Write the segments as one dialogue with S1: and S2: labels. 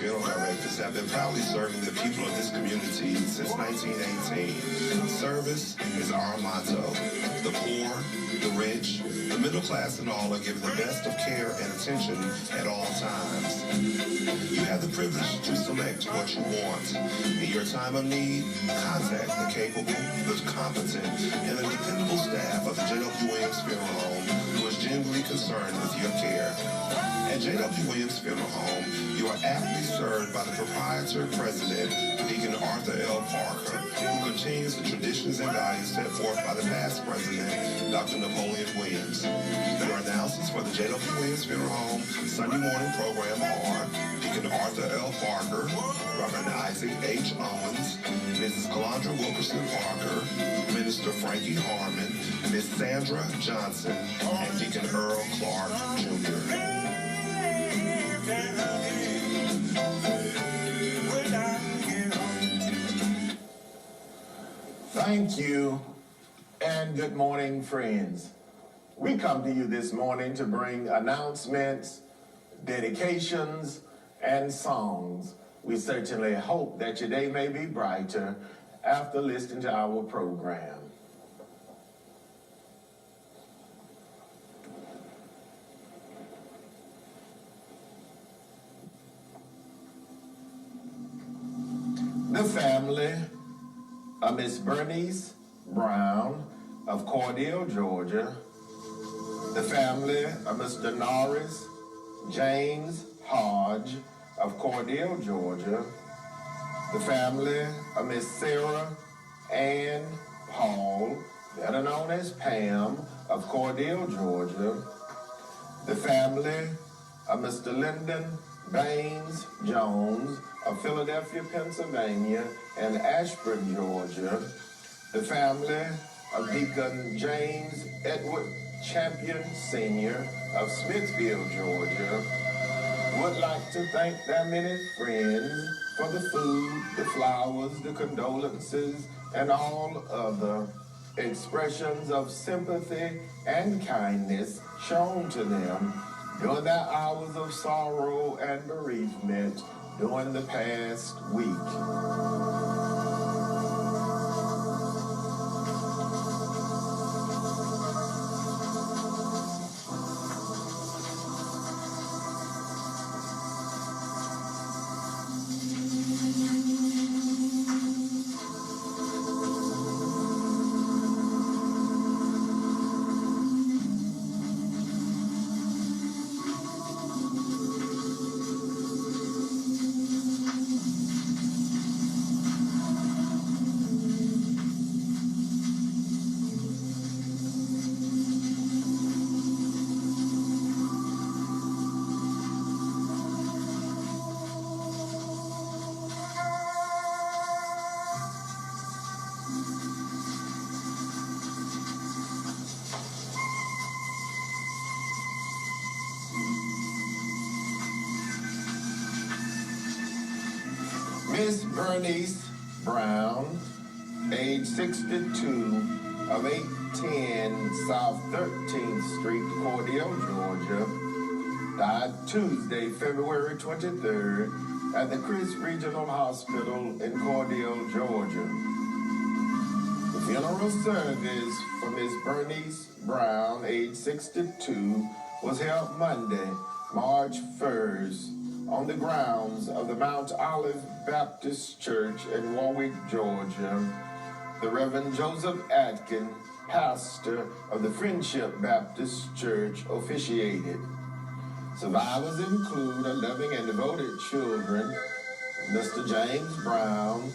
S1: funeral directors have been proudly serving the people of this community since 1918. Service is our motto. The poor, the rich, the middle class and all are given the best of care and attention at all times. You have the privilege to select what you want. In your time of need, contact the capable, the competent, and the dependable staff of the J.W. Williams Funeral Home who is genuinely concerned with your care. At J.W. Williams Funeral Home, you are aptly served by the proprietor president, Deacon Arthur L. Parker, who continues the traditions and values set forth by the past president, Dr. Napoleon Williams. Your announcements for the J.W. Williams Funeral Home Sunday morning program are Deacon Arthur L. Parker, Reverend Isaac H. Owens, Mrs. Calandra Wilkerson Parker, Minister Frankie Harmon, Miss Sandra Johnson, and Deacon Earl Clark, Jr.
S2: Thank you, and good morning, friends. We come to you this morning to bring announcements, dedications, and songs. We certainly hope that your day may be brighter after listening to our program. The family of Miss Bernice Brown of Cordele, Georgia. The family of Mr. Norris James Hodge of Cordele, Georgia. The family of Miss Sarah Ann Paul, better known as Pam, of Cordele, Georgia. The family of Mr. Lyndon Baines Jones of Philadelphia, Pennsylvania, and Ashburn, Georgia. The family of Deacon James Edward Champion Sr. of Smithfield, Georgia, would like to thank their many friends for the food, the flowers, the condolences, and all other expressions of sympathy and kindness shown to them during their hours of sorrow and bereavement during the past week. Miss Bernice Brown, age 62, of 810 South 13th Street, Cordele, Georgia, died Tuesday, February 23rd, at the Chris Regional Hospital in Cordele, Georgia. The funeral service for Miss Bernice Brown, age 62, was held Monday, March 1st, on the grounds of the Mount Olive Baptist Church in Warwick, Georgia. The Reverend Joseph Atkin, pastor of the Friendship Baptist Church, officiated. Survivors include 11 and devoted children, Mr. James Brown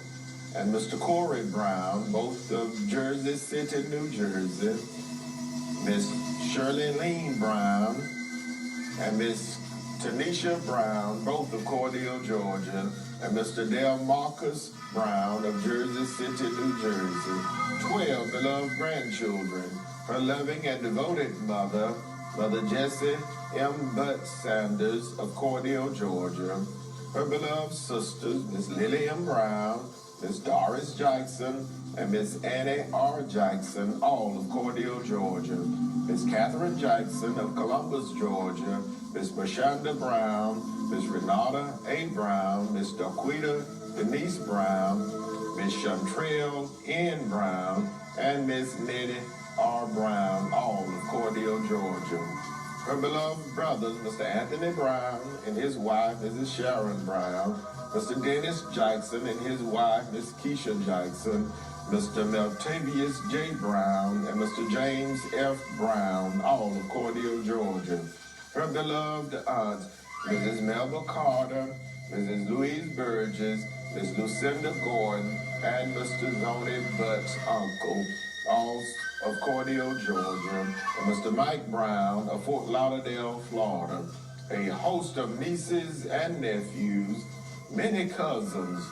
S2: and Mr. Corey Brown, both of Jersey City, New Jersey, Miss Shirley Lean Brown, and Miss Tanisha Brown, both of Cordele, Georgia, and Mr. Dale Marcus Brown of Jersey City, New Jersey. 12 beloved grandchildren, her loving and devoted mother, Mother Jessie M. Butt Sanders of Cordele, Georgia, her beloved sisters, Miss Lily M. Brown, Miss Doris Jackson, and Miss Annie R. Jackson, all of Cordele, Georgia, Miss Catherine Jackson of Columbus, Georgia, Miss Bashonda Brown, Miss Renata A. Brown, Miss Daquita Denise Brown, Miss Chantrell N. Brown, and Miss Nettie R. Brown, all of Cordele, Georgia. Her beloved brothers, Mr. Anthony Brown and his wife, Mrs. Sharon Brown, Mr. Dennis Jackson and his wife, Miss Keisha Jackson, Mr. Meltavius J. Brown, and Mr. James F. Brown, all of Cordele, Georgia. Her beloved aunts, Mrs. Melba Carter, Mrs. Louise Burgess, Miss Lucinda Gordon, and Mr. Zonnie Butt's uncle, all of Cordele, Georgia, and Mr. Mike Brown of Fort Lauderdale, Florida. A host of nieces and nephews, many cousins,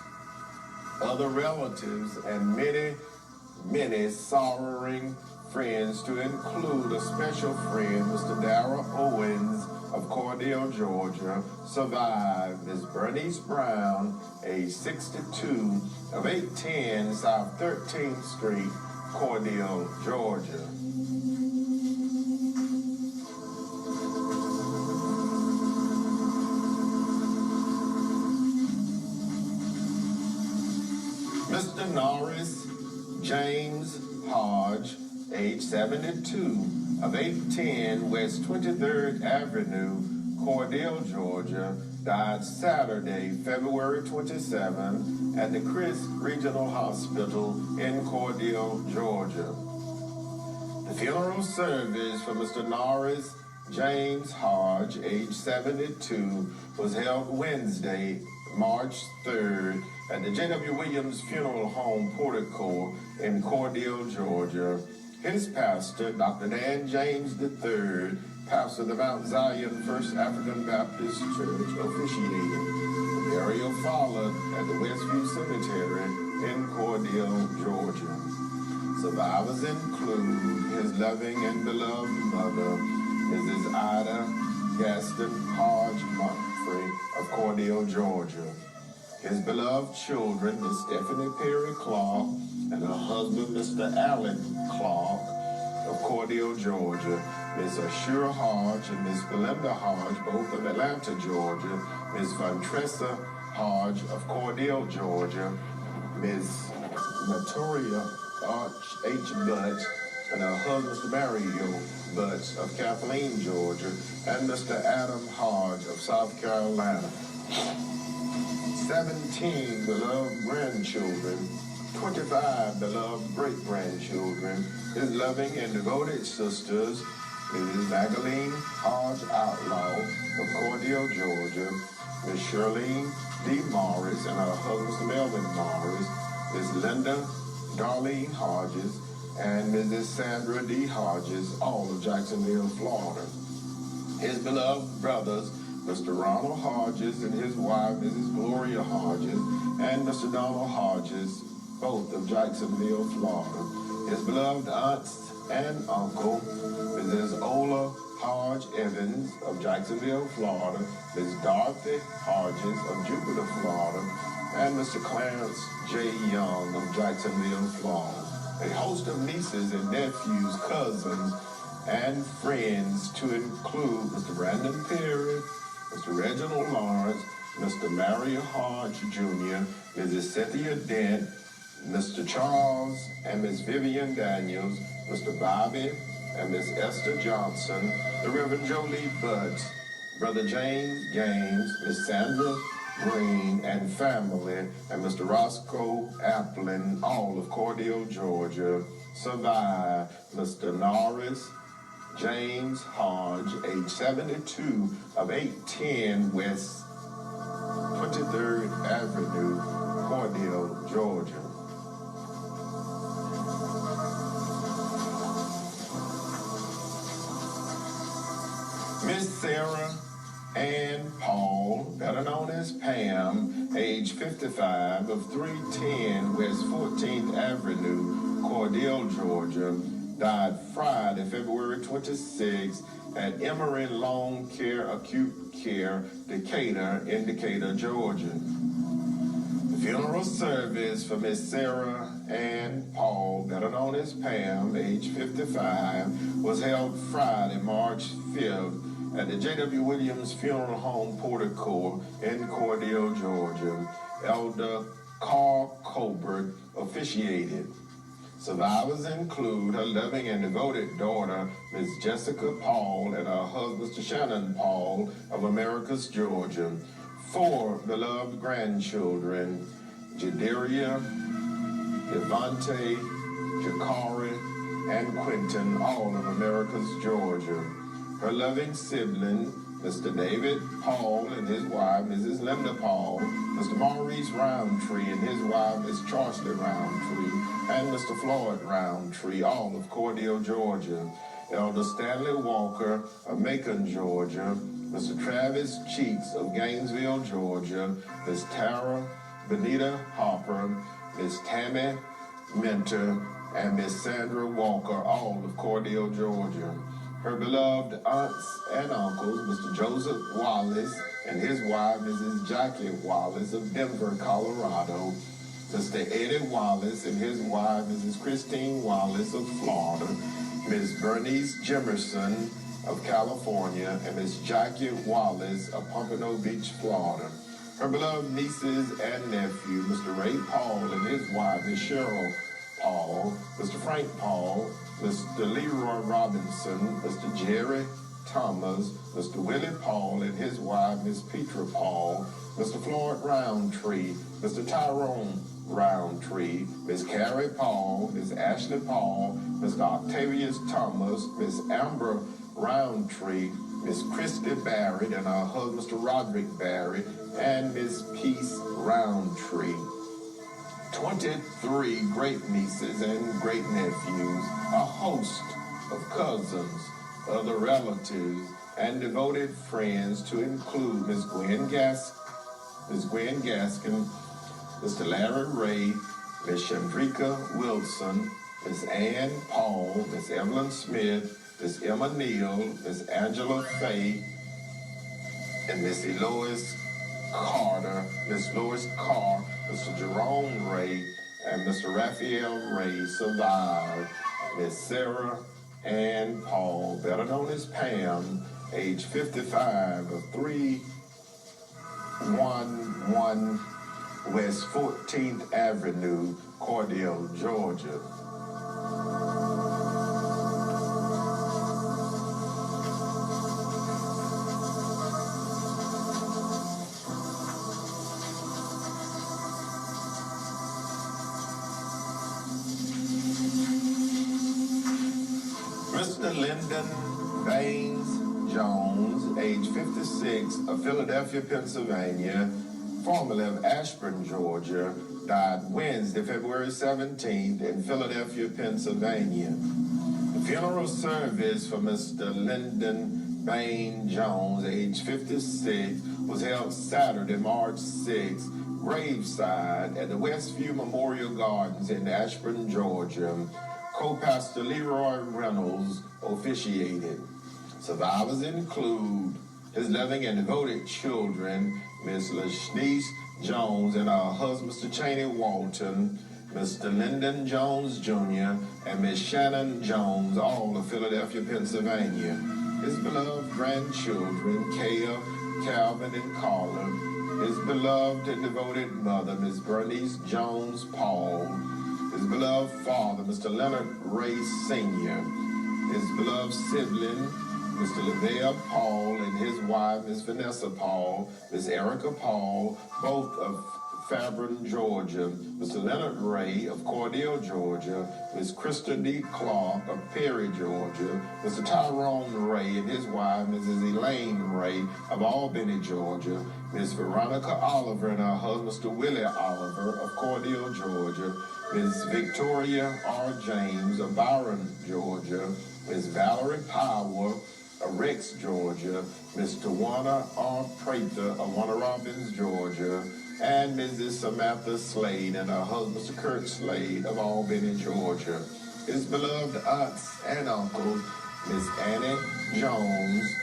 S2: other relatives, and many sorrowing friends, to include a special friend, Mr. Darrell Owens of Cordele, Georgia, survived Miss Bernice Brown, age 62, of 810 South 13th Street, Cordele, Georgia. Mr. Norris James Hodge, age 72, of 810 West 23rd Avenue, Cordele, Georgia, died Saturday, February 27, at the Chris Regional Hospital in Cordele, Georgia. The funeral service for Mr. Norris James Hodge, age 72, was held Wednesday, March 3rd, at the J.W. Williams Funeral Home Portico in Cordele, Georgia. His pastor, Dr. Dan James III, pastor of the Mount Zion First African Baptist Church, officiated. The burial followed at the Westview Cemetery in Cordele, Georgia. Survivors include his loving and beloved mother, Mrs. Ida Gaston Hodge Humphrey of Cordele, Georgia. His beloved children, Miss Stephanie Perry Clark and her husband, Mr. Allen Clark of Cordele, Georgia. Miss Ashura Hodge and Miss Belinda Hodge, both of Atlanta, Georgia. Miss Vontressa Hodge of Cordele, Georgia. Miss Natoria H. Butt and her husband, Mr. Mario Butt of Kathleen, Georgia. And Mr. Adam Hodge of South Carolina. 17 beloved grandchildren, 25 beloved great-grandchildren, his loving and devoted sisters, Mrs. Magdalene Hodge Outlaw of Cordele, Georgia, Miss Shirlene D. Morris and her husband, Mr. Melvin Morris, Miss Linda Darlene Hodges, and Mrs. Sandra D. Hodges, all of Jacksonville, Florida. His beloved brothers, Mr. Ronald Hodges and his wife, Mrs. Gloria Hodges, and Mr. Donald Hodges, both of Jacksonville, Florida. His beloved aunts and uncle, Mrs. Ola Hodge Evans of Jacksonville, Florida, Ms. Dorothy Hodges of Jupiter, Florida, and Mr. Clarence J. Young of Jacksonville, Florida. A host of nieces and nephews, cousins, and friends, to include Mr. Brandon Perry, Mr. Reginald Lawrence, Mr. Mario Hodge Jr., Mrs. Cynthia Dent, Mr. Charles and Miss Vivian Daniels, Mr. Bobby and Miss Esther Johnson, the Reverend Jolie Butt, Brother James Gaines, Miss Sandra Green and family, and Mr. Roscoe Applin, all of Cordele, Georgia, survived Mr. Norris James Hodge, age 72, of 810 West 23rd Avenue, Cordele, Georgia. Miss Sarah Ann Paul, better known as Pam, age 55, of 310 West 14th Avenue, Cordele, Georgia, died Friday, February 26, at Emory Long Care Acute Care, Decatur, in Decatur, Georgia. The funeral service for Miss Sarah Ann Paul, better known as Pam, age 55, was held Friday, March 5th, at the J.W. Williams Funeral Home Portico in Cordell, Georgia. Elder Carl Colbert officiated. Survivors include her loving and devoted daughter, Miss Jessica Paul, and her husband, Mr. Shannon Paul of Americus, Georgia. 4 beloved grandchildren, Jadaria, Devante, Jakari, and Quentin, all of Americus, Georgia. Her loving sibling, Mr. David Paul and his wife, Mrs. Linda Paul, Mr. Maurice Roundtree and his wife, Miss Charsley Roundtree, and Mr. Floyd Roundtree, all of Cordell, Georgia. Elder Stanley Walker of Macon, Georgia, Mr. Travis Cheeks of Gainesville, Georgia, Miss Tara Benita Hopper, Miss Tammy Minter, and Miss Sandra Walker, all of Cordell, Georgia. Her beloved aunts and uncles, Mr. Joseph Wallace and his wife, Mrs. Jackie Wallace of Denver, Colorado, Mr. Eddie Wallace and his wife, Mrs. Christine Wallace of Florida, Miss Bernice Jimerson of California, and Miss Jackie Wallace of Pompano Beach, Florida. Her beloved nieces and nephew, Mr. Ray Paul and his wife, Miss Cheryl Paul, Mr. Frank Paul, Mr. Leroy Robinson, Mr. Jerry Thomas, Mr. Willie Paul and his wife, Miss Petra Paul, Mr. Floyd Roundtree, Mr. Tyrone Roundtree, Miss Carrie Paul, Miss Ashley Paul, Mr. Octavius Thomas, Miss Amber Roundtree, Miss Christy Barrett and her husband, Mr. Roderick Barrett, and Miss Peace Roundtree. 23 great-nieces and great-nephews, a host of cousins, other relatives, and devoted friends to include Miss Gwen Gaskin, Mr. Larry Ray, Miss Chandrika Wilson, Miss Ann Paul, Miss Evelyn Smith, Miss Emma Neal, Miss Angela Fay, and Miss Eloise Carter, Miss Lois Carr, Mr. Jerome Ray, and Mr. Raphael Ray survived. Miss Sarah Ann Paul, better known as Pam, age 55, of 311 West 14th Avenue, Cordell, Georgia. Mr. Lyndon Baines Jones, age 56, of Philadelphia, Pennsylvania, formerly of Ashburn, Georgia, died Wednesday, February 17th in Philadelphia, Pennsylvania. The funeral service for Mr. Lyndon Baines Jones, age 56, was held Saturday, March 6th, graveside at the Westview Memorial Gardens in Ashburn, Georgia. Co-pastor Leroy Reynolds officiated. Survivors include his loving and devoted children, Miss Lashnice Jones and her husband, Mr. Cheney Walton, Mr. Lyndon Jones Jr., and Miss Shannon Jones, all of Philadelphia, Pennsylvania. His beloved grandchildren, Kaya, Calvin, and Carla. His beloved and devoted mother, Miss Bernice Jones Paul. His beloved father, Mr. Leonard Ray Sr., his beloved sibling, Mr. Lavelle Paul, and his wife, Miss Vanessa Paul, Miss Erica Paul, both of Fairburn, Georgia, Mr. Leonard Ray of Cordell, Georgia, Miss Krista D. Clark of Perry, Georgia, Mr. Tyrone Ray and his wife, Mrs. Elaine Ray of Albany, Georgia, Miss Veronica Oliver and her husband, Mr. Willie Oliver of Cordell, Georgia, Miss Victoria R. James of Byron, Georgia, Miss Valerie Power of Rex, Georgia, Mr. Warner R. Prather of Warner Robins, Georgia, and Mrs. Samantha Slade and her husband, Mr. Kurt Slade of Albany, Georgia. His beloved aunts and uncles, Miss Annie Jones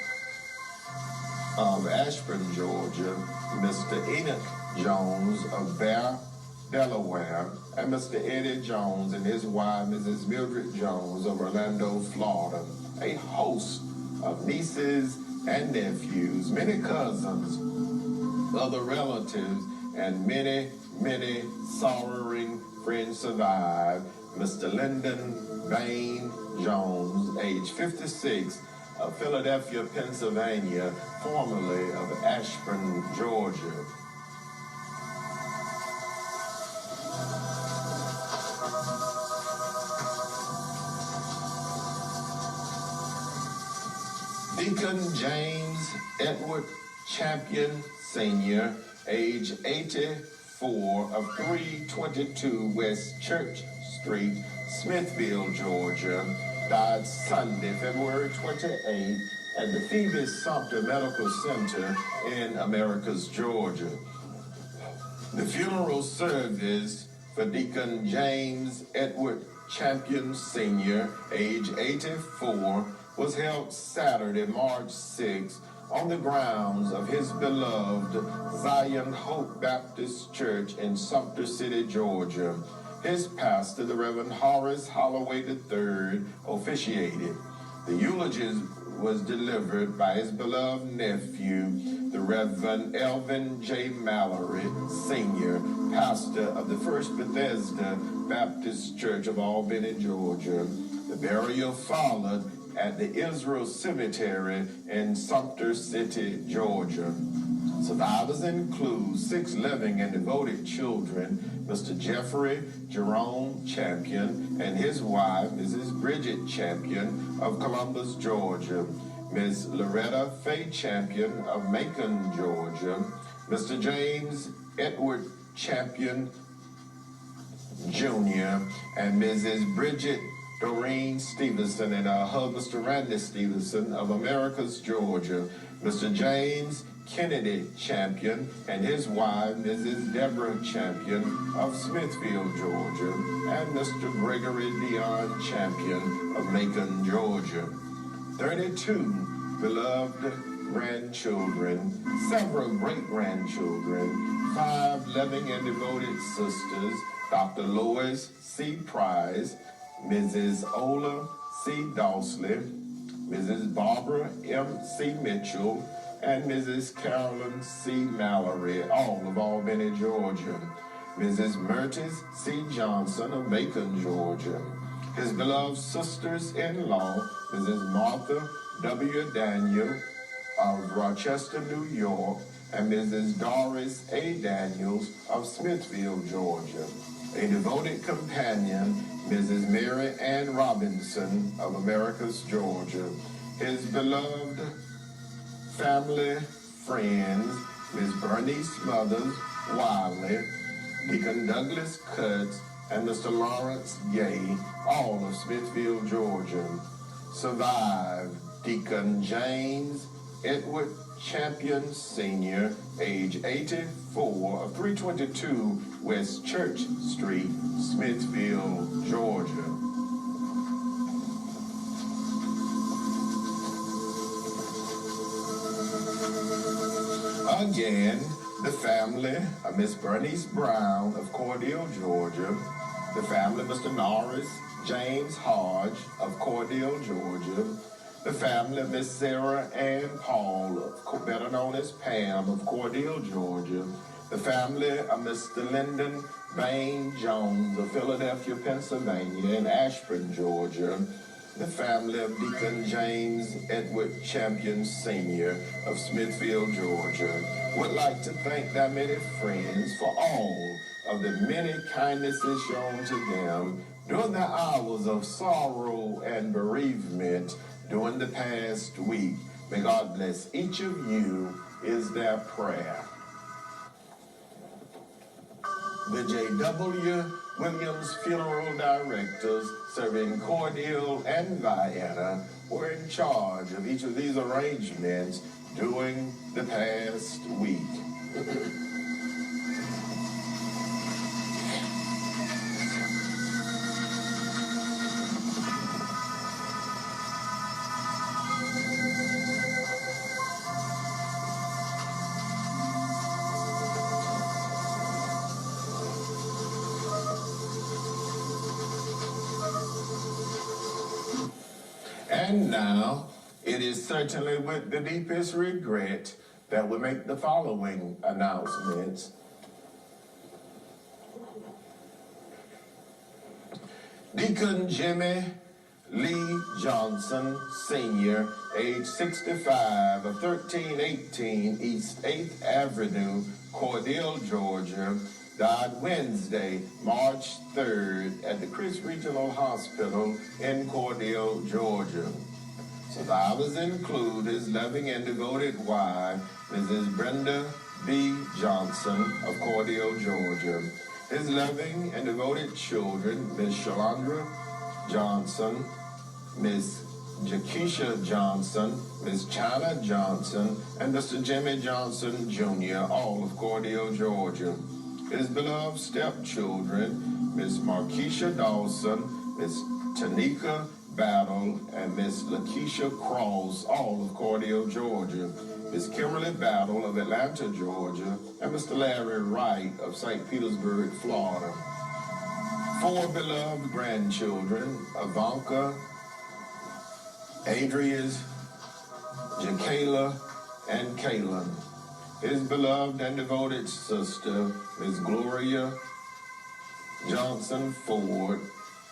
S2: of Ashburn, Georgia, Mr. Enoch Jones of Bear, Delaware, and Mr. Eddie Jones and his wife, Mrs. Mildred Jones of Orlando, Florida. A host of nieces and nephews, many cousins, other relatives, and many, many sorrowing friends survive. Mr. Lyndon Baines Jones, age 56, of Philadelphia, Pennsylvania, formerly of Ashburn, Georgia. Deacon James Edward Champion, Sr., age 84, of 322 West Church Street, Smithville, Georgia, died Sunday, February 28th, at the Phoebe Sumter Medical Center in Americus, Georgia. The funeral service for Deacon James Edward Champion, Sr., age 84, was held Saturday, March 6, on the grounds of his beloved Zion Hope Baptist Church in Sumter City, Georgia. His pastor, the Reverend Horace Holloway III, officiated. The eulogy was delivered by his beloved nephew, the Reverend Elvin J. Mallory, Sr., pastor of the First Bethesda Baptist Church of Albany, Georgia. The burial followed at the Israel Cemetery in Sumter City, Georgia. Survivors include 6 living and devoted children, Mr. Jeffrey Jerome Champion and his wife, Mrs. Bridget Champion of Columbus, Georgia, Ms. Loretta Faye Champion of Macon, Georgia, Mr. James Edward Champion Jr. and Mrs. Bridget Doreen Stevenson and her husband, Mr. Randy Stevenson of Americus, Georgia, Mr. James Kennedy Champion and his wife, Mrs. Deborah Champion of Smithfield, Georgia, and Mr. Gregory Dion Champion of Macon, Georgia. 32 beloved grandchildren, several great-grandchildren, 5 loving and devoted sisters, Dr. Lois C. Price, Mrs. Ola C. Dawsley, Mrs. Barbara M. C. Mitchell, and Mrs. Carolyn C. Mallory, all of Albany, Georgia. Mrs. Mertis C. Johnson of Macon, Georgia. His beloved sisters-in-law, Mrs. Martha W. Daniel of Rochester, New York, and Mrs. Doris A. Daniels of Smithfield, Georgia. A devoted companion, Mrs. Mary Ann Robinson of Americus, Georgia. His beloved family, friends, Ms. Bernice Mothers Wiley, Deacon Douglas Cutts, and Mr. Lawrence Gay, all of Smithfield, Georgia. Survived Deacon James Edward Champion Sr., age 84, of 322 West Church Street, Smithfield, Georgia. Again, the family of Miss Bernice Brown of Cordele, Georgia. The family of Mr. Norris James Hodge of Cordele, Georgia. The family of Miss Sarah Ann Paul, better known as Pam, of Cordele, Georgia. The family of Mr. Lyndon Baines Jones of Philadelphia, Pennsylvania, and Ashburn, Georgia. The family of Deacon James Edward Champion Sr. of Smithfield, Georgia, would like to thank their many friends for all of the many kindnesses shown to them during the hours of sorrow and bereavement during the past week. May God bless each of you, is their prayer. The J.W. Williams Funeral Directors serving Cordele and Vienna were in charge of each of these arrangements during the past week. And now, It is certainly with the deepest regret that we make the following announcements. Deacon Jimmy Lee Johnson, Sr., age 65, of 1318 East 8th Avenue, Cordele, Georgia, died Wednesday, March 3rd, at the Chris Regional Hospital in Cordele, Georgia. Survivors include his loving and devoted wife, Mrs. Brenda B. Johnson of Cordele, Georgia. His loving and devoted children, Miss Shalandra Johnson, Miss Jakesha Johnson, Miss China Johnson, and Mr. Jimmy Johnson, Jr., all of Cordele, Georgia. His beloved stepchildren, Miss Markeisha Dawson, Miss Tanika Battle, and Miss Lakeisha Cross, all of Cordele, Georgia. Miss Kimberly Battle of Atlanta, Georgia, and Mr. Larry Wright of St. Petersburg, Florida. 4 beloved grandchildren, Ivanka, Adrias, Jakayla, and Kaylin. His beloved and devoted sister, Miss Gloria Johnson Ford,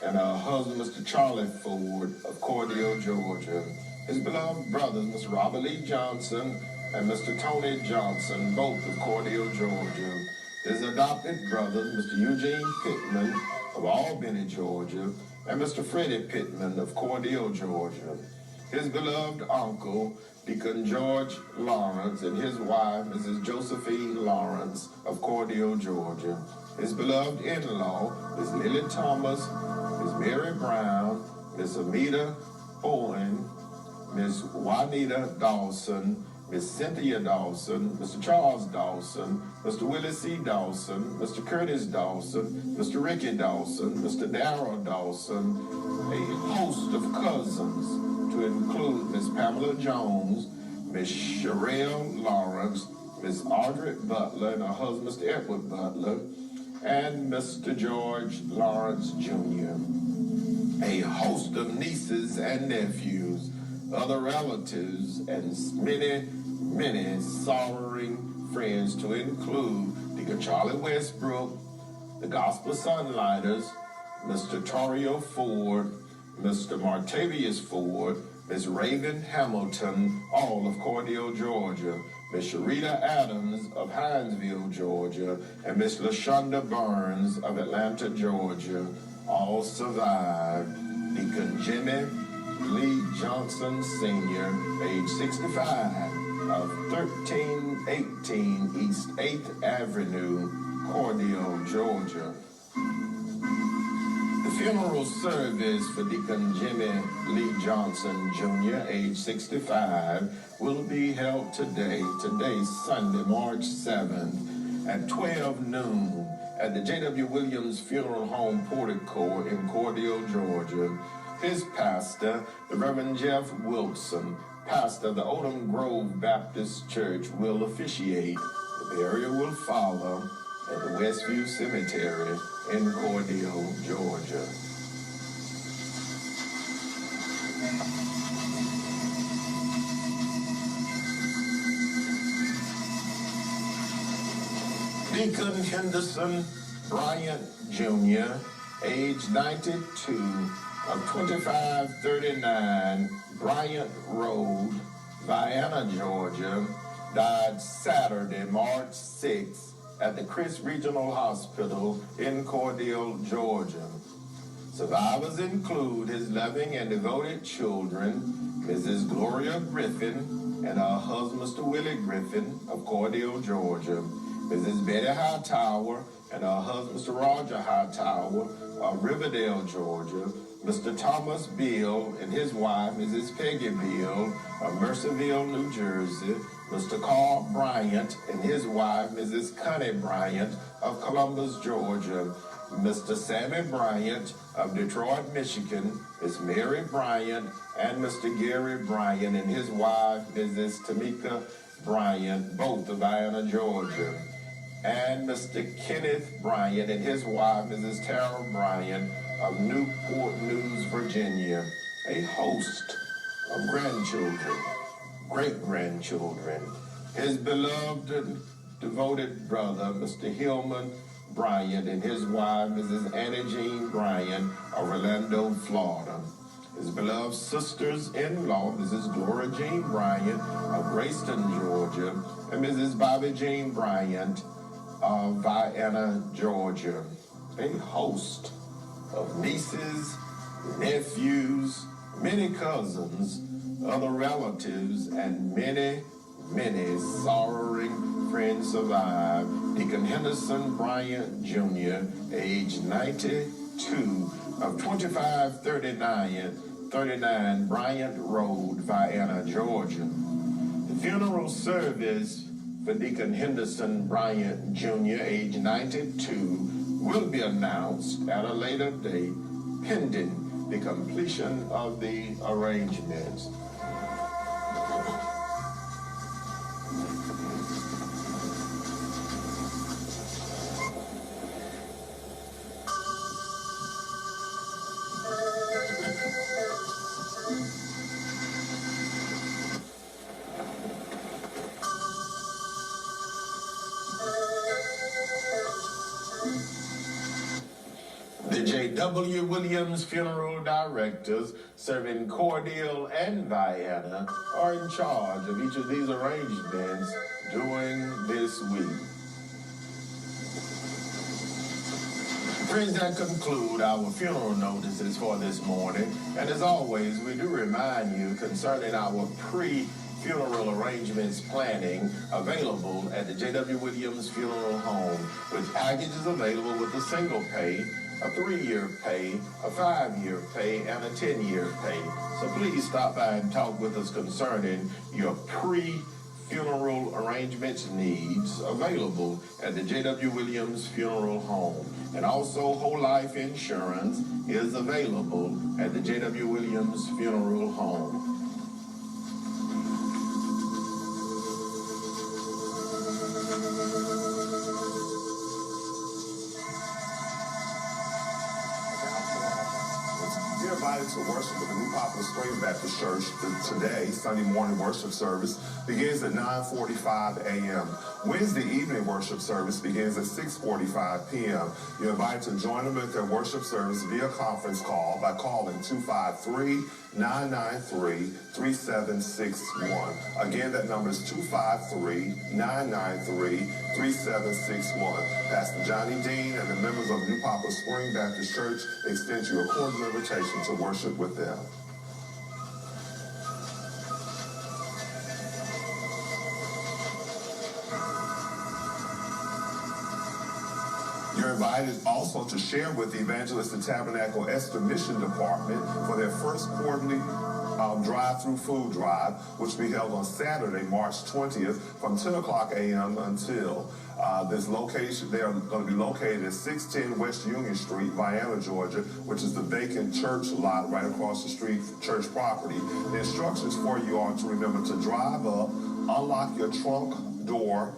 S2: and her husband, Mr. Charlie Ford of Cordele, Georgia. His beloved brothers, Mr. Robert Lee Johnson and Mr. Tony Johnson, both of Cordele, Georgia. His adopted brothers, Mr. Eugene Pittman of Albany, Georgia, and Mr. Freddie Pittman of Cordele, Georgia. His beloved uncle, Deacon George Lawrence, and his wife, Mrs. Josephine Lawrence of Cordele, Georgia. His beloved in-law, Miss Lily Thomas, Miss Mary Brown, Miss Amita Owen, Miss Juanita Dawson, Miss Cynthia Dawson, Mr. Charles Dawson, Mr. Willie C. Dawson, Mr. Curtis Dawson, Mr. Ricky Dawson, Mr. Darrell Dawson, a host of cousins to include Miss Pamela Jones, Miss Sherelle Lawrence, Miss Audrey Butler and her husband, Mr. Edward Butler, and Mr. George Lawrence Jr. A host of nieces and nephews, other relatives, and many sorrowing friends to include Deacon Charlie Westbrook, the Gospel Sunlighters, Mr. Torio Ford, Mr. Martavius Ford, Miss Raven Hamilton, all of Cordele, Georgia, Miss Sharita Adams of Hinesville, Georgia, and Miss LaShonda Burns of Atlanta, Georgia, all survived. Deacon Jimmy Lee Johnson, Sr., age 65, of 1318 East 8th Avenue, Cordele, Georgia. The funeral service for Deacon Jimmy Lee Johnson, Jr., age 65, will be held today, Sunday, March 7th, at 12 noon at the J.W. Williams Funeral Home Portico in Cordele, Georgia. His pastor, the Reverend Jeff Wilson, pastor of the Odom Grove Baptist Church, will officiate. The burial will follow at the Westview Cemetery in Cordele, Georgia. Deacon Henderson Bryant, Jr., age 92, of 2539 Bryant Road, Vienna, Georgia, died Saturday, March 6th, at the Chris Regional Hospital in Cordele, Georgia. Survivors include his loving and devoted children, Mrs. Gloria Griffin and her husband, Mr. Willie Griffin of Cordele, Georgia, Mrs. Betty Hightower and her husband, Mr. Roger Hightower of Riverdale, Georgia, Mr. Thomas Beal and his wife, Mrs. Peggy Beal of Mercerville, New Jersey, Mr. Carl Bryant and his wife, Mrs. Connie Bryant of Columbus, Georgia, Mr. Sammy Bryant of Detroit, Michigan, Miss Mary Bryant, and Mr. Gary Bryant and his wife, Mrs. Tamika Bryant, both of Vienna, Georgia, and Mr. Kenneth Bryant and his wife, Mrs. Tara Bryant of Newport News, Virginia. A host of grandchildren, great-grandchildren. His beloved and devoted brother, Mr. Hillman Bryant, and his wife, Mrs. Annie Jean Bryant of Orlando, Florida. His beloved sisters-in-law, Mrs. Gloria Jean Bryant of Grayston, Georgia, and Mrs. Bobby Jean Bryant of Vienna, Georgia. A host of nieces, nephews, many cousins, other relatives, and many sorrowing friends survive. Deacon Henderson Bryant Jr., age 92, of 2539 Bryant Road, Vienna, Georgia. The funeral service for Deacon Henderson Bryant Jr., age 92, will be announced at a later date, pending the completion of the arrangements. The J.W. Williams Funeral Directors, serving Cordele and Vienna, are in charge of each of these arrangements during this week. Friends, that conclude our funeral notices for this morning. And as always, we do remind you concerning our pre-funeral arrangements planning available at the J.W. Williams Funeral Home, with packages available with a single pay, a 3-year pay, a 5-year pay, and a 10-year pay. So please stop by and talk with us concerning your pre-funeral arrangements needs available at the J.W. Williams Funeral Home. And also whole life insurance is available at the J.W. Williams Funeral Home.
S1: You're invited to worship with the New Poplar Springs Baptist Church today. Sunday morning worship service begins at 9:45 a.m. Wednesday evening worship service begins at 6:45 p.m. You're invited to join them at their worship service via conference call by calling 253-993-3761. Again, that number is 253-993-3761. Pastor Johnny Dean and the members of New Poplar Spring Baptist Church extend you a cordial invitation to worship with them. You're invited also to share with the Evangelistic Tabernacle Esther Mission Department for their first quarterly drive-through food drive, which will be held on Saturday, March 20th from 10 o'clock a.m. until this location. They are going to be located at 610 West Union Street, Vienna, Georgia, which is the vacant church lot right across the street from church property. The instructions for you are to remember to drive up, unlock your trunk door.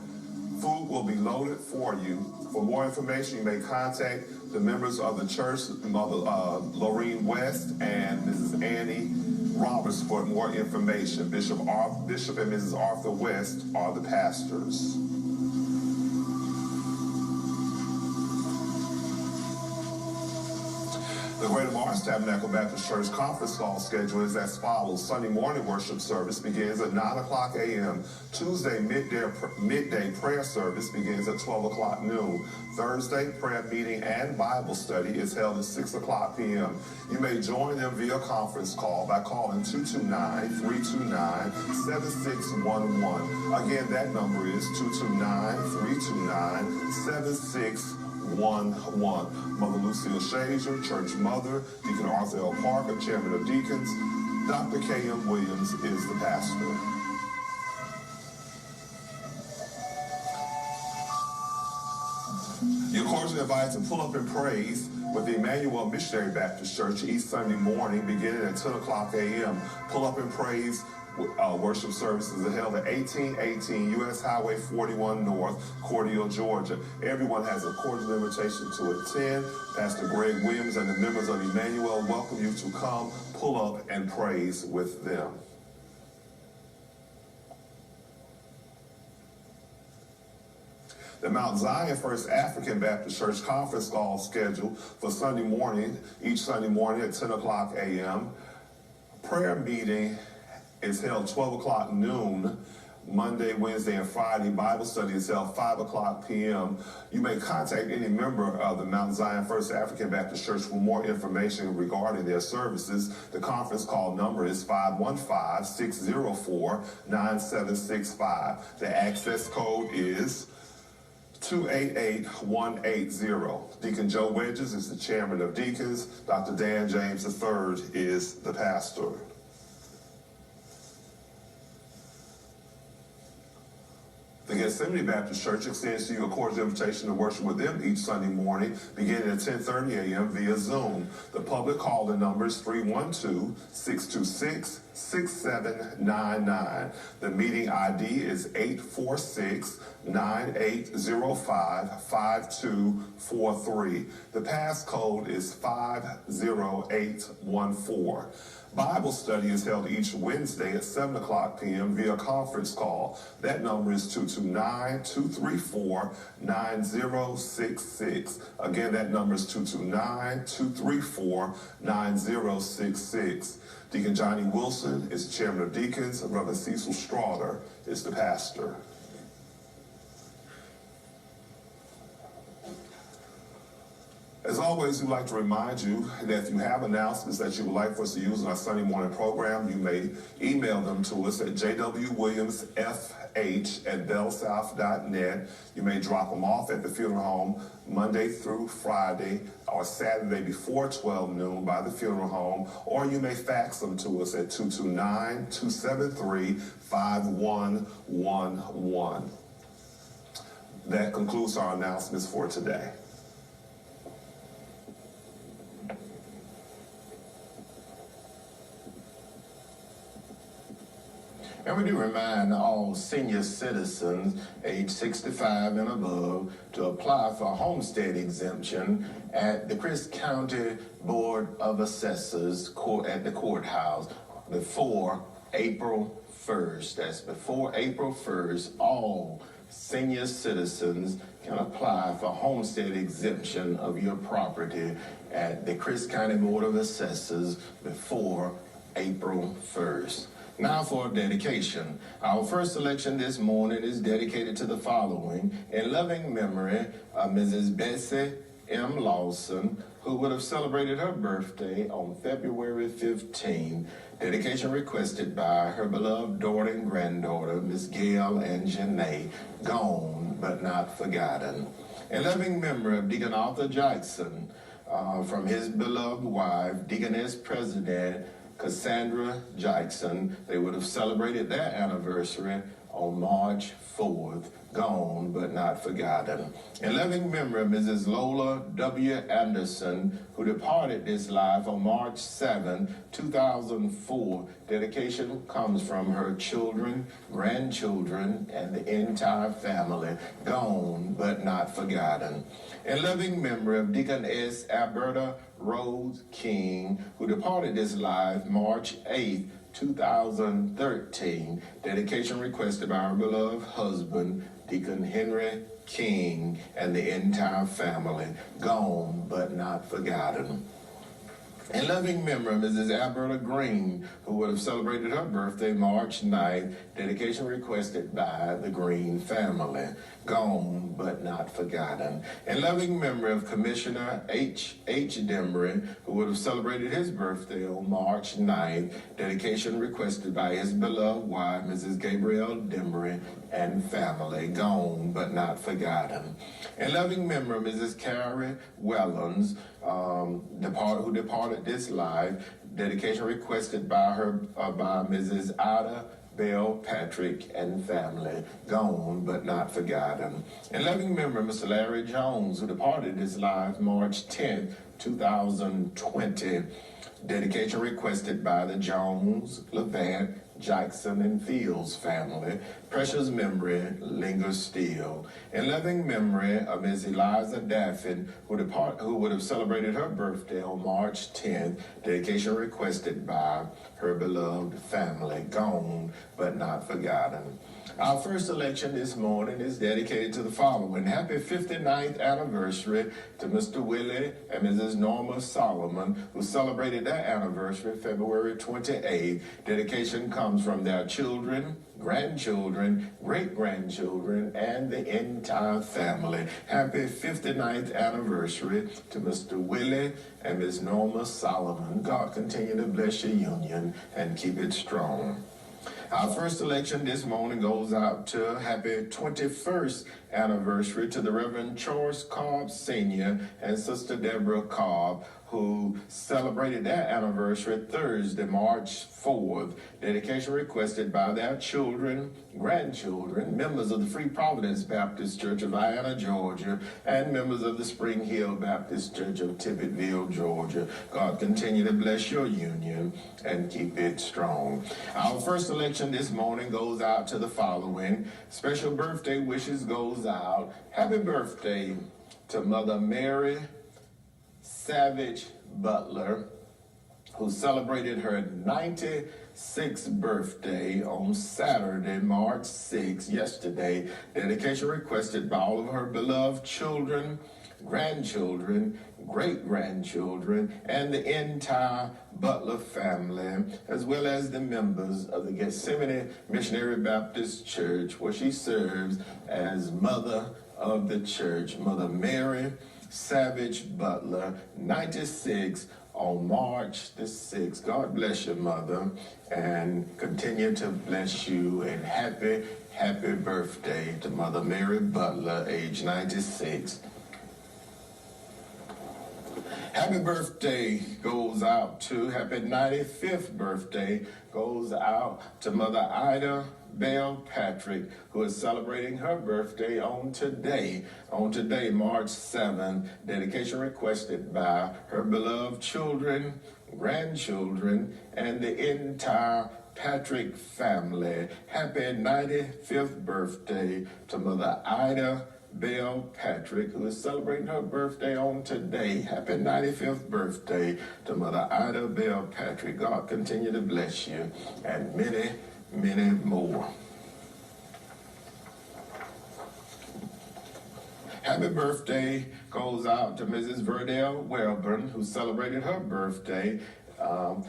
S1: Food will be loaded for you. For more information, you may contact the members of the church, Mother Lorene West and Mrs. Annie Roberts for more information. Bishop and Mrs. Arthur West are the pastors. The Greater Mars Tabernacle Baptist Church conference call schedule is as follows. Sunday morning worship service begins at 9 o'clock a.m. Tuesday midday prayer service begins at 12 o'clock noon. Thursday prayer meeting and Bible study is held at 6 o'clock p.m. You may join them via conference call by calling 229-329-7611. Again, that number is 229-329-7611. Mother Lucille Shazier, Church Mother, Deacon Arthur L. Parker, Chairman of Deacons. Dr. K.M. Williams is the pastor. You're cordially invited to pull up and praise with the Emmanuel Missionary Baptist Church each Sunday morning beginning at 10 o'clock a.m. Pull up and praise worship services are held at 1818 U.S. Highway 41 North, Cordele, Georgia. Everyone has a cordial invitation to attend. Pastor Greg Williams and the members of Emmanuel welcome you to come, pull up, and praise with them. The Mount Zion First African Baptist Church conference call scheduled for Sunday morning, each Sunday morning at 10 o'clock a.m. Prayer meeting is held 12 o'clock noon. Monday, Wednesday, and Friday. Bible study is held 5 o'clock p.m. You may contact any member of the Mount Zion First African Baptist Church for more information regarding their services. The conference call number is 515-604-9765. The access code is 288180. Deacon Joe Wedges is the chairman of deacons. Dr. Dan James III is the pastor. The Gethsemane Baptist Church extends to you a cordial invitation to worship with them each Sunday morning, beginning at 10:30 a.m. via Zoom. The public call-in number is 312-626-6799. The meeting ID is 846-9805-5243. The passcode is 50814. Bible study is held each Wednesday at 7 o'clock p.m. via conference call. That number is 229-234-9066. Again, that number is 229-234-9066. Deacon Johnny Wilson is the chairman of deacons. Brother Cecil Strawder is the pastor. As always, we'd like to remind you that if you have announcements that you would like for us to use in our Sunday morning program, you may email them to us at jwwilliamsfh@bellsouth.net. You may drop them off at the funeral home Monday through Friday or Saturday before 12 noon by the funeral home, or you may fax them to us at 229-273-5111. That concludes our announcements for today.
S2: And we do remind all senior citizens age 65 and above to apply for homestead exemption at the Crisp County Board of Assessors at the courthouse before April 1st. That's before April 1st. All senior citizens can apply for homestead exemption of your property at the Crisp County Board of Assessors before April 1st. Now for dedication. Our first selection this morning is dedicated to the following in loving memory of Mrs. Bessie M. Lawson, who would have celebrated her birthday on February 15. Dedication requested by her beloved daughter and granddaughter, Miss Gail and Janae, gone but not forgotten. In loving memory of Deacon Arthur Jackson, from his beloved wife, Deaconess President Cassandra Jackson. They would have celebrated their anniversary on March 4th, gone but not forgotten. In loving memory of Mrs. Lola W. Anderson, who departed this life on March 7, 2004. Dedication comes from her children, grandchildren, and the entire family, gone but not forgotten. In loving memory of Deaconess Alberta Rose King, who departed this life March 8, 2013. Dedication requested by her beloved husband, Deacon Henry King, and the entire family, gone but not forgotten. In loving memory of Mrs. Alberta Green, who would have celebrated her birthday March 9th, dedication requested by the Green family, gone but not forgotten. In loving memory of Commissioner H. Demry, who would have celebrated his birthday on March 9th, dedication requested by his beloved wife, Mrs. Gabrielle Demry, and family, gone but not forgotten. In loving memory of Mrs. Carrie Wellens, who departed this life, dedication requested by Mrs. Ida Bell Patrick and family, gone but not forgotten. In loving memory of Mr. Larry Jones, who departed this life March 10th, 2020. Dedication requested by the Jones, Levant, Jackson, and Fields family. Precious memory lingers still. In loving memory of Ms. Eliza Daffin, who would have celebrated her birthday on March 10th. Dedication requested by her beloved family, gone but not forgotten. Our first election this morning is dedicated to the following. Happy 59th anniversary to Mr. Willie and Mrs. Norma Solomon, who celebrated their anniversary February 28th. Dedication comes from their children, grandchildren, great-grandchildren, and the entire family. Happy 59th anniversary to Mr. Willie and Ms. Norma Solomon. God continue to bless your union and keep it strong. Our first election this morning goes out to happy 21st anniversary to the Reverend Charles Cobb Sr. and Sister Deborah Cobb, who celebrated their anniversary Thursday, March 4th. Dedication requested by their children, grandchildren, members of the Free Providence Baptist Church of Vienna, Georgia, and members of the Spring Hill Baptist Church of Tippettville, Georgia. God continue to bless your union and keep it strong. Our first election this morning goes out to the following. Special birthday wishes goes out. Happy birthday to Mother Mary Savage Butler, who celebrated her 96th birthday on Saturday, March 6th, yesterday. Dedication requested by all of her beloved children, grandchildren, great-grandchildren, and the entire Butler family, as well as the members of the Gethsemane Missionary Baptist Church, where she serves as mother of the church. Mother Mary Savage Butler, 96, on March the 6th. God bless your mother and continue to bless you, and happy birthday to Mother Mary Butler, age 96. Happy birthday goes out to, happy 95th birthday goes out to Mother Ida Bell Patrick, who is celebrating her birthday on today, March 7th. Dedication requested by her beloved children, grandchildren, and the entire Patrick family. Happy 95th birthday to Mother Ida Bell Patrick, who is celebrating her birthday on today. Happy 95th birthday to Mother Ida Bell Patrick. God continue to bless you and many, many more. Happy birthday goes out to Mrs. Verdell Welburn, who celebrated her birthday.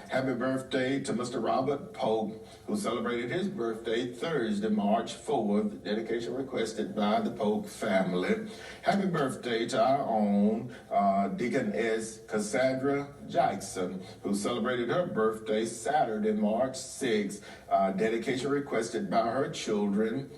S2: Happy birthday to Mr. Robert Pope, who celebrated his birthday Thursday, March 4th. Dedication requested by the Pope family. Happy birthday to our own Deaconess Cassandra Jackson, who celebrated her birthday Saturday, March 6th. Dedication requested by her children,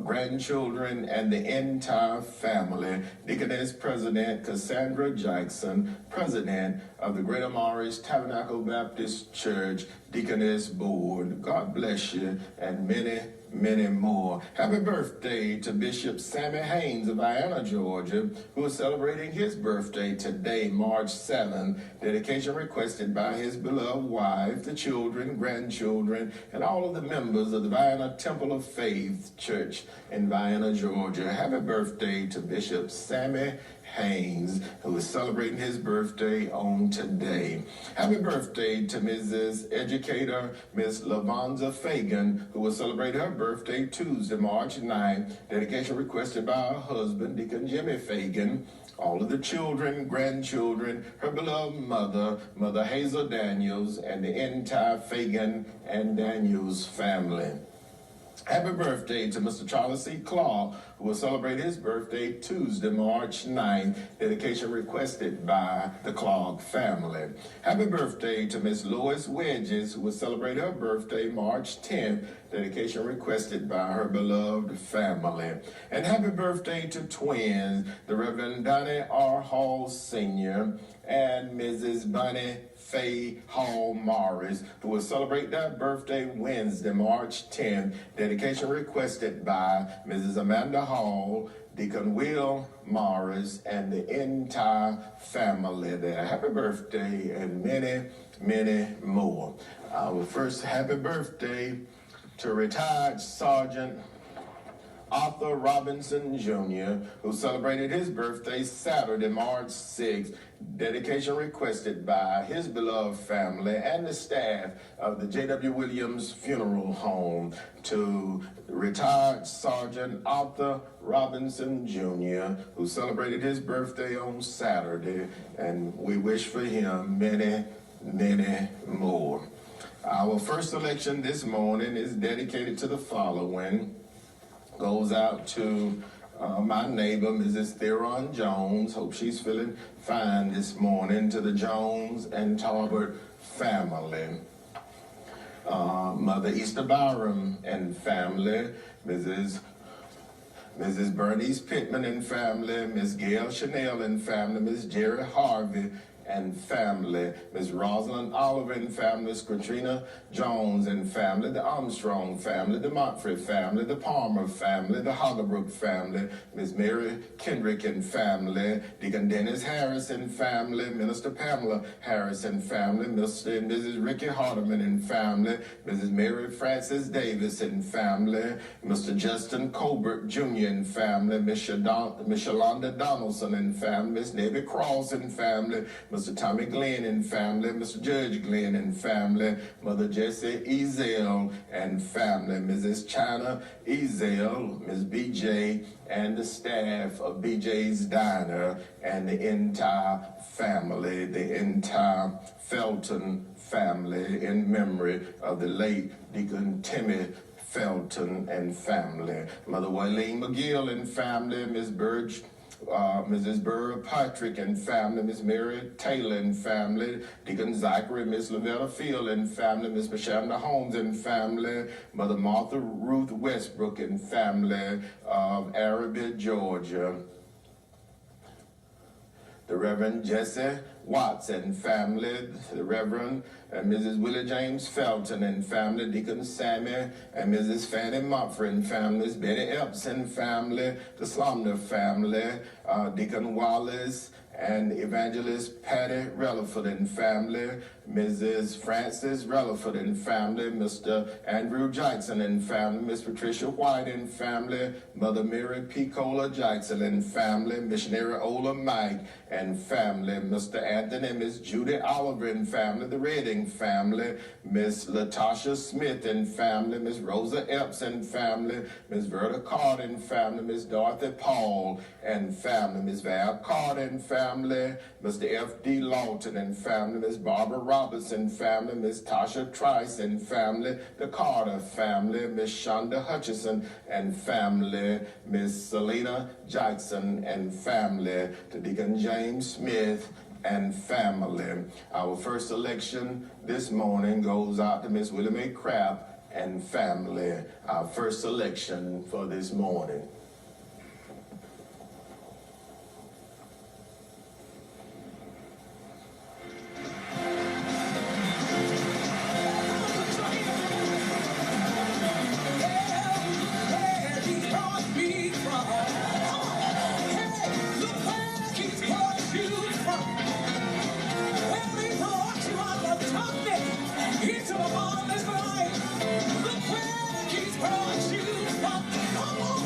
S2: grandchildren, and the entire family. Deaconess President Cassandra Jackson, President of the Greater Morris Tabernacle Baptist Church Deaconess Board. God bless you and many, many more. Happy birthday to Bishop Sammy Haynes of Vienna, Georgia, who is celebrating his birthday today, March 7th. Dedication requested by his beloved wife, the children, grandchildren, and all of the members of the Vienna Temple of Faith Church in Vienna, Georgia. Happy birthday to Bishop Sammy Haynes, who is celebrating his birthday on today. Happy birthday to Mrs. Educator Miss Lavonza Fagan, who will celebrate her birthday Tuesday, March 9th. Dedication requested by her husband, Deacon Jimmy Fagan, all of the children, grandchildren, her beloved mother, Mother Hazel Daniels, and the entire Fagan and Daniels family. Happy birthday to Mr. Charles C. Claw, who will celebrate his birthday Tuesday, March 9th. Dedication requested by the Claw family. Happy birthday to Miss Lois Wedges, who will celebrate her birthday March 10th. Dedication requested by her beloved family. And happy birthday to twins, the Reverend Donnie R. Hall Sr. and Mrs. Bunny Faye Hall Morris, who will celebrate their birthday Wednesday, March 10th. Dedication requested by Mrs. Amanda Hall, Deacon Will Morris, and the entire family there. Happy birthday and many, many more. Our first happy birthday to retired Sergeant Arthur Robinson Jr., who celebrated his birthday Saturday, March 6th. Dedication requested by his beloved family and the staff of the J.W. Williams Funeral Home to retired Sergeant Arthur Robinson Jr., who celebrated his birthday on Saturday, and we wish for him many, many more. Our first selection this morning is dedicated to the following. Goes out to my neighbor, Mrs. Theron Jones. Hope she's feeling fine this morning. To the Jones and Talbot family. Mother Easter Byram and family. Mrs. Bernice Pittman and family. Miss Gail Chanel and family. Miss Jerry Harvey and family, Miss Rosalind Oliver and family, Miss Katrina Jones and family, the Armstrong family, the Montfrey family, the Palmer family, the Hollerbrook family, Miss Mary Kendrick and family, Deacon Dennis Harris and family, Minister Pamela Harris and family, Mr. and Mrs. Ricky Hardeman and family, Mrs. Mary Frances Davis and family, Mr. Justin Colbert Jr. and family, Miss Yolanda Donaldson and family, Miss Debbie Cross and family, Mr. Tommy Glenn and family, Mr. Judge Glenn and family, Mother Jessie Ezel and family, Mrs. China Ezel, Ms. BJ, and the staff of BJ's Diner, and the entire family, the entire Felton family, in memory of the late Deacon Timmy Felton and family, Mother Wileen McGill and family, Miss Burge, Mrs. Burr Patrick and family, Miss Mary Taylor and family, Deacon Zachary, Miss Lavetta Field and family, Miss Mashanda Holmes and family, Mother Martha Ruth Westbrook and family of Araby, Georgia. The Reverend Jesse Watts and family, the Reverend and Mrs. Willie James Felton and family, Deacon Sammy and Mrs. Fanny Mumford and families, Betty Epps and family, the Slumner family, Deacon Wallace and Evangelist Patty Relaford and family, Mrs. Frances Relaford and family, Mr. Andrew Jackson and family, Miss Patricia White and family, Mother Mary Picola Jackson and family, Missionary Ola Mike and family, Mr. Anthony and Miss Judy Oliver and family, the Redding family, Miss Latasha Smith and family, Miss Rosa Epps and family, Miss Verda Card and family, Miss Dorothy Paul and family, Miss Val Card and family, Mr. F.D. Lawton and family, Miss Barbara Robertson family, Miss Tasha Trice and family, the Carter family, Miss Shonda Hutchison and family, Miss Selena Jackson and family, to Deacon James Smith and family. Our first selection this morning goes out to Miss Willie Mae Crabb and family. Our first selection for this morning.
S3: Look where he's brought you from. Come on,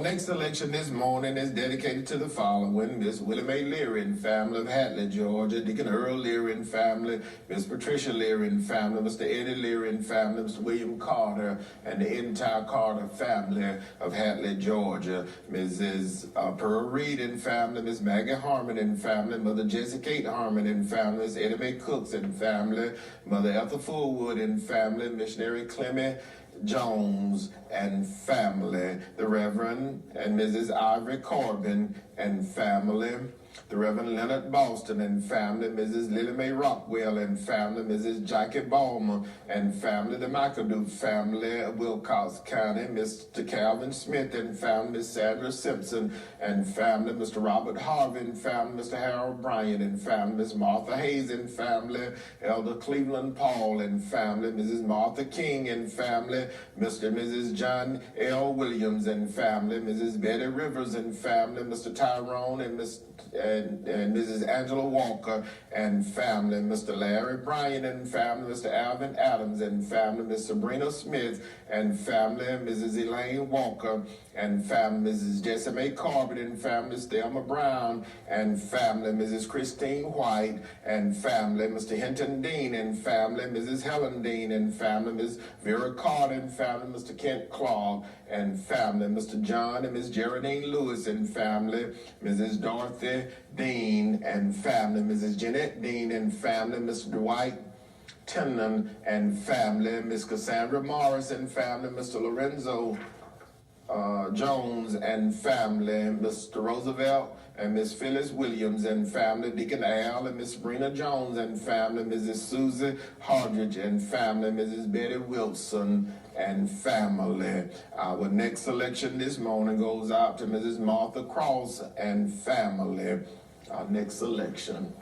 S2: next selection this morning is dedicated to the following: Miss Willie Mae Leary and family of Hatley, Georgia, Deacon Earl Leary and family, Miss Patricia Leary and family, Mr. Eddie Leary and family, Mr. William Carter, and the entire Carter family of Hatley, Georgia, Mrs. Pearl Reed and family, Miss Maggie Harmon and family, Mother Jessie Kate Harmon and family, Miss Eddie Mae Cooks and family, Mother Ethel Fullwood and family, Missionary Clemmy Jones and family, the Reverend and Mrs. Ivory Corbin and family, the Reverend Leonard Boston and family, Mrs. Lily Mae Rockwell and family, Mrs. Jackie Ballmer and family, the McAdoo family of Wilcox County, Mr. Calvin Smith and family, Miss Sandra Simpson and family, Mr. Robert Harvey and family, Mr. Harold Bryant and family, Miss Martha Hayes and family, Elder Cleveland Paul and family, Mrs. Martha King and family, Mr. and Mrs. John L. Williams and family, Mrs. Betty Rivers and family, Mr. Tyrone and Mrs. Angela Walker and family, Mr. Larry Bryan and family, Mr. Alvin Adams and family, Miss Sabrina Smith and family, Mrs. Elaine Walker and family, Mrs. Jessie Mae Corbett and family, Thelma Brown and family, Mrs. Christine White and family, Mr. Hinton Dean and family, Mrs. Helen Dean and family, Miss Vera Carter and family, Mr. Kent Clark and family, Mr. John and Miss Geraldine Lewis and family, Mrs. Dorothy Dean and family, Mrs. Jeanette Dean and family, Mr. Dwight Timnon and family, Miss Cassandra Morris and family, Mr. Lorenzo Jones and family, Mr. Roosevelt and Miss Phyllis Williams and family, Deacon Al and Miss Sabrina Jones and family, Mrs. Susie Hodge and family, Mrs. Betty Wilson and family. Our next selection this morning goes out to Mrs. Martha Cross and family. Our next selection.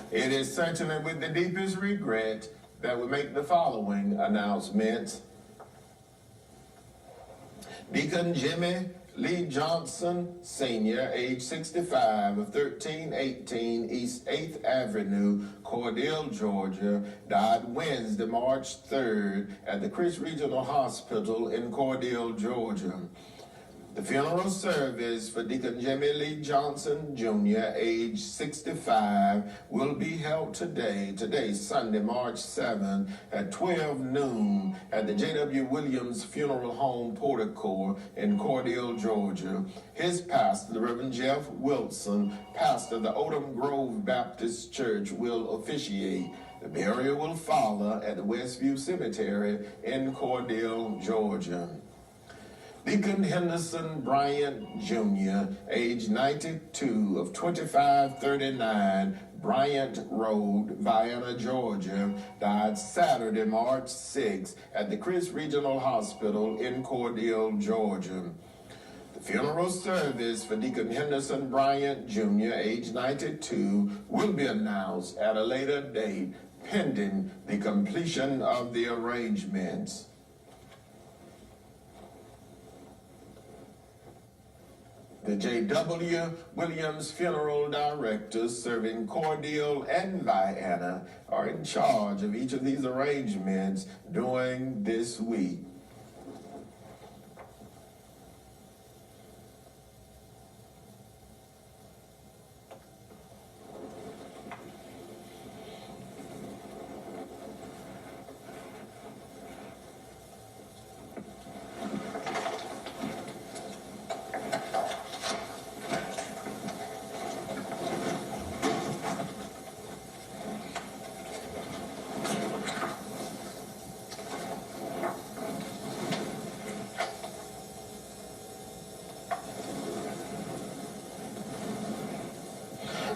S2: It is certainly with the deepest regret that we make the following announcements. Deacon Jimmy Lee Johnson, Sr., age 65, of 1318 East 8th Avenue, Cordele, Georgia, died Wednesday, March 3rd at the Chris Regional Hospital in Cordele, Georgia. The funeral service for Deacon Jimmy Lee Johnson, Jr., age 65, will be held today, Sunday, March 7th, at 12 noon at the J.W. Williams Funeral Home Portico in Cordele, Georgia. His pastor, the Reverend Jeff Wilson, pastor of the Odom Grove Baptist Church, will officiate. The burial will follow at the Westview Cemetery in Cordele, Georgia. Deacon Henderson Bryant, Jr., age 92, of 2539 Bryant Road, Vienna, Georgia, died Saturday, March 6, at the Chris Regional Hospital in Cordele, Georgia. The funeral service for Deacon Henderson Bryant, Jr., age 92, will be announced at a later date pending the completion of the arrangements. The J.W. Williams Funeral Directors serving Cordele and Vienna are in charge of each of these arrangements during this week.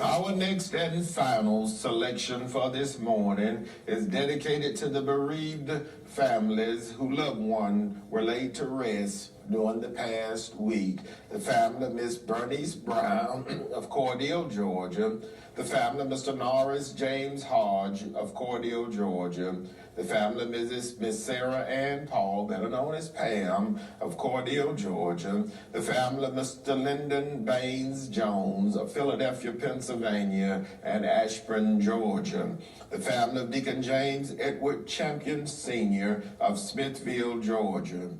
S2: Our next and final selection for this morning is dedicated to the bereaved families whose loved ones were laid to rest during the past week. The family of Miss Bernice Brown of Cordele, Georgia. The family of Mr. Norris James Hodge of Cordele, Georgia. The family of Miss Sarah Ann Paul, better known as Pam, of Cordele, Georgia. The family of Mr. Lyndon Baines Jones of Philadelphia, Pennsylvania, and Ashburn, Georgia. The family of Deacon James Edward Champion Sr. of Smithville, Georgia.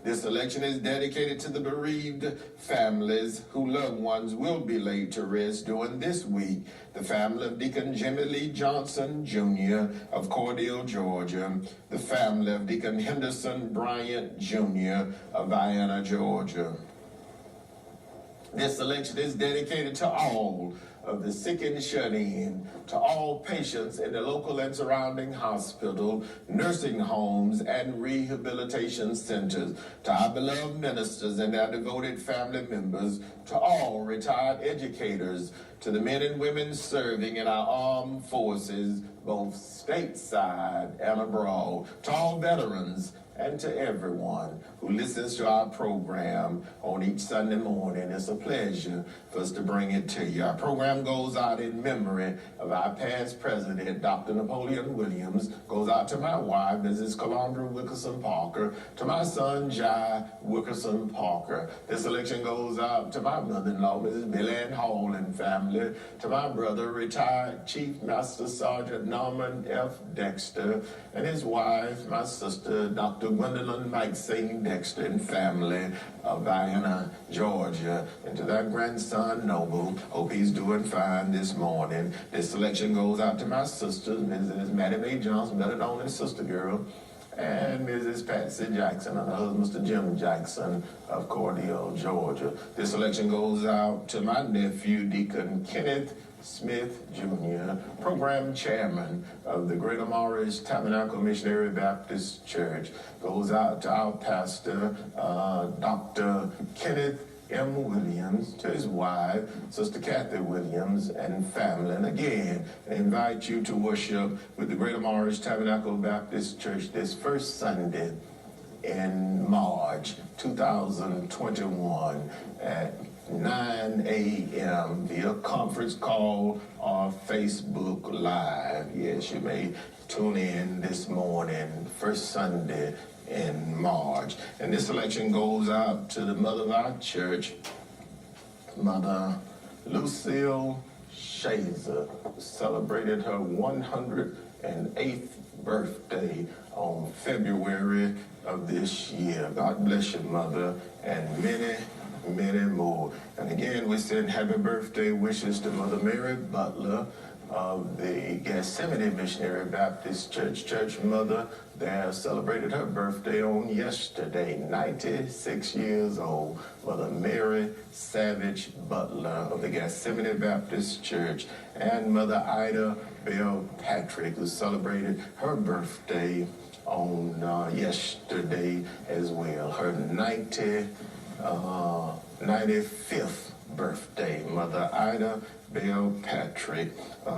S2: This election is dedicated to the bereaved families whose loved ones will be laid to rest during this week. The family of Deacon Jimmy Lee Johnson, Jr. of Cordele, Georgia. The family of Deacon Henderson Bryant, Jr. of Vienna, Georgia. This election is dedicated to all of the sick and shut-in, to all patients in the local and surrounding hospital, nursing homes, and rehabilitation centers, to our beloved ministers and their devoted family members, to all retired educators, to the men and women serving in our armed forces, both stateside and abroad, to all veterans, and to everyone who listens to our program on each Sunday morning. It's a pleasure for us to bring it to you. Our program goes out in memory of our past president, Dr. Napoleon Williams, goes out to my wife, Mrs. Calandra Wilkerson Parker, to my son, Jai Wilkerson Parker. This election goes out to my mother-in-law, Mrs. Billy Ann Hall and family, to my brother, retired Chief Master Sergeant Norman F. Dexter, and his wife, my sister, Dr. Gwendolyn Maxine Dexter and family of Vienna, Georgia, and to their grandson, Noble. Hope he's doing fine this morning. This selection goes out to my sisters, Mrs. Mattie Mae Johnson, better known as Sister Girl, and Mrs. Patsy Jackson and her husband, Mr. Jim Jackson of Cordele, Georgia. This selection goes out to my nephew, Deacon Kenneth Smith, Jr., program chairman of the Greater Morris Tabernacle Missionary Baptist Church. Goes out to our pastor, Dr. Kenneth M. Williams, to his wife, Sister Kathy Williams, and family. And again, I invite you to worship with the Greater Morris Tabernacle Baptist Church this first Sunday in March 2021 at 9 a.m. via conference call or Facebook Live. Yes, you may tune in this morning, first Sunday in March. And this election goes out to the mother of our church, Mother Lucille Shazer, who celebrated her 108th birthday on February of this year. God bless you, Mother, and many more. And again, we send happy birthday wishes to Mother Mary Butler of the Gethsemane Missionary Baptist Church. Church Mother there celebrated her birthday on yesterday, 96 years old. Mother Mary Savage Butler of the Gethsemane Baptist Church, and Mother Ida Bell Patrick, who celebrated her birthday on yesterday as well. Her 95th birthday, Mother Ida Bell Patrick,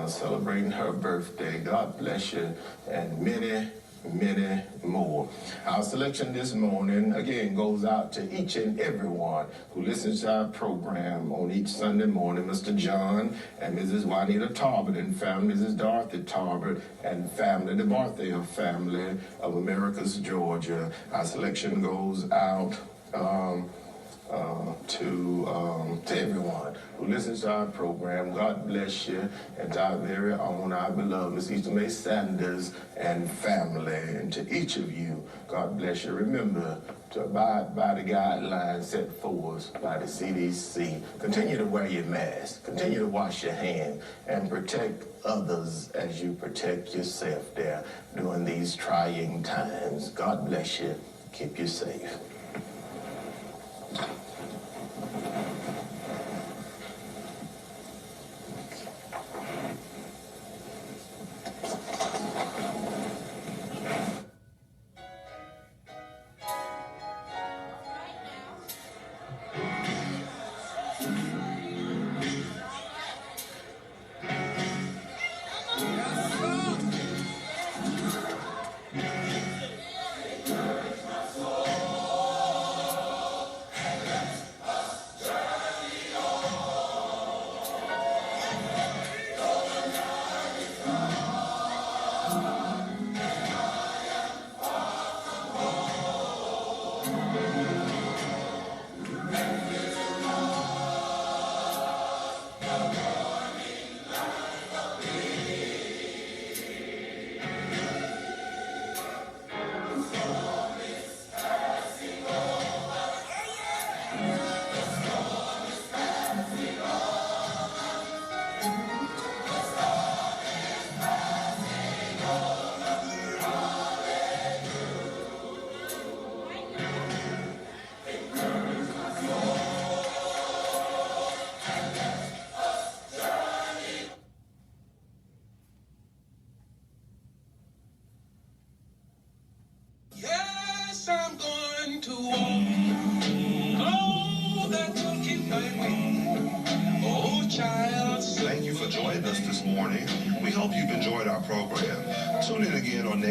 S2: celebrating her birthday. God bless you, and many many more. Our selection this morning, again, goes out to each and everyone who listens to our program on each Sunday morning. Mr. John and Mrs. Juanita Tarbert and family, Mrs. Dorothy Tarbert and family, the Barthel family of Americus, Georgia. Our selection goes out to everyone who listens to our program. God bless you, and to our very own, our beloved Miss Easter May Sanders and family, and to each of you, God bless you. Remember to abide by the guidelines set for us by the CDC. Continue to wear your mask, continue to wash your hands, and protect others as you protect yourself there during these trying times. God bless you. Keep you safe.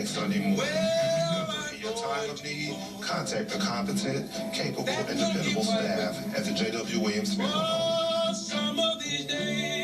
S1: Sunday morning. In your time of need, contact the competent, capable, and dependable staff at the J.W. Williams Funeral Home.
S3: Some of these days.